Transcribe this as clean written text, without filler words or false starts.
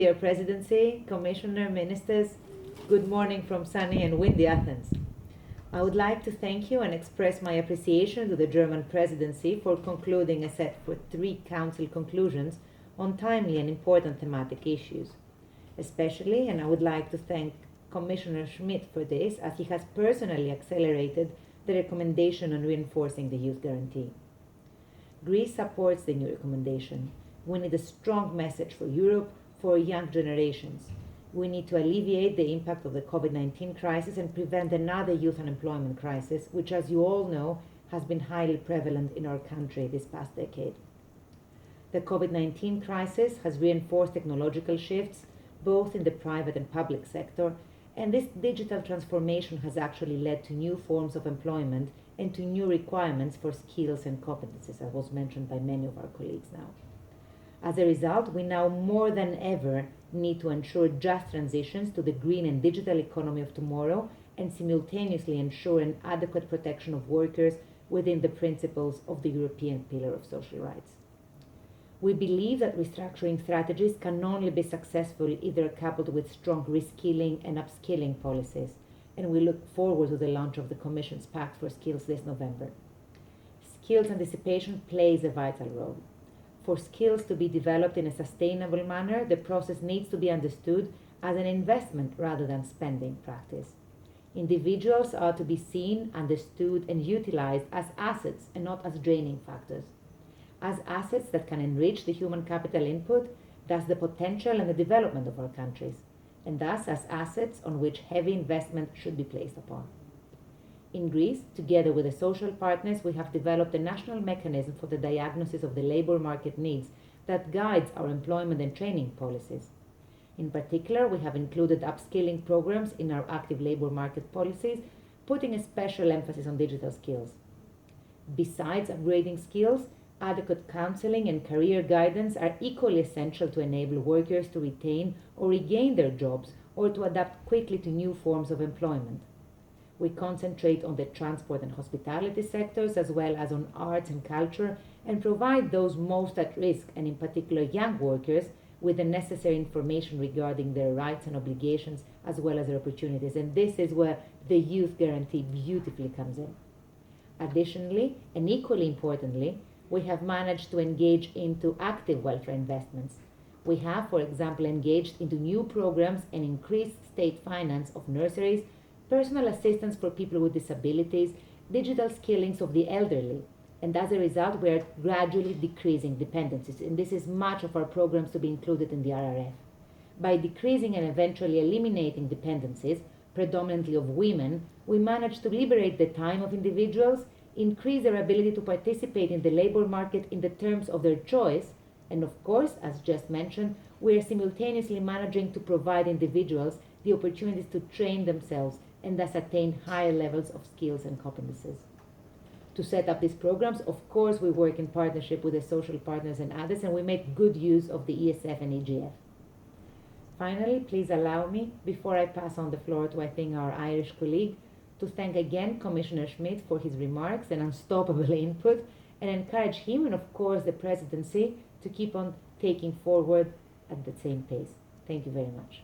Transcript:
Dear Presidency, Commissioner, Ministers, good morning from sunny and windy Athens. I would like to thank you and express my appreciation to the German Presidency for concluding a set for 3 Council conclusions on timely and important thematic issues. Especially, and I would like to thank Commissioner Schmidt for this, as he has personally accelerated the recommendation on reinforcing the youth guarantee. Greece supports the new recommendation. We need a strong message for Europe, for young generations. We need to alleviate the impact of the COVID-19 crisis and prevent another youth unemployment crisis, which, as you all know, has been highly prevalent in our country this past decade. The COVID-19 crisis has reinforced technological shifts, both in the private and public sector, and this digital transformation has actually led to new forms of employment and to new requirements for skills and competencies, as was mentioned by many of our colleagues now. As a result, we now more than ever need to ensure just transitions to the green and digital economy of tomorrow and simultaneously ensure an adequate protection of workers within the principles of the European Pillar of Social Rights. We believe that restructuring strategies can only be successful if they are coupled with strong reskilling and upskilling policies, and we look forward to the launch of the Commission's Pact for Skills this November. Skills anticipation plays a vital role. For skills to be developed in a sustainable manner, the process needs to be understood as an investment rather than spending practice. Individuals are to be seen, understood, and utilized as assets and not as draining factors. As assets that can enrich the human capital input, thus the potential and the development of our countries, and thus as assets on which heavy investment should be placed upon. In Greece, together with the social partners, we have developed a national mechanism for the diagnosis of the labor market needs that guides our employment and training policies. In particular, we have included upskilling programs in our active labor market policies, putting a special emphasis on digital skills. Besides upgrading skills, adequate counseling and career guidance are equally essential to enable workers to retain or regain their jobs or to adapt quickly to new forms of employment. We concentrate on the transport and hospitality sectors as well as on arts and culture and provide those most at risk, and in particular young workers, with the necessary information regarding their rights and obligations as well as their opportunities. And this is where the youth guarantee beautifully comes in. Additionally, and equally importantly, we have managed to engage into active welfare investments. We have, for example, engaged into new programs and increased state finance of nurseries, personal assistance for people with disabilities, digital skillings of the elderly, and as a result, we are gradually decreasing dependencies, and this is much of our programs to be included in the RRF. By decreasing and eventually eliminating dependencies, predominantly of women, we manage to liberate the time of individuals, increase their ability to participate in the labor market in the terms of their choice, and of course, as just mentioned, we are simultaneously managing to provide individuals the opportunities to train themselves and thus attain higher levels of skills and competences. To set up these programs, of course, we work in partnership with the social partners and others, and we make good use of the ESF and EGF. Finally, please allow me, before I pass on the floor to, I think, our Irish colleague, to thank again Commissioner Schmidt for his remarks and unstoppable input, and encourage him and, of course, the Presidency to keep on taking forward at the same pace. Thank you very much.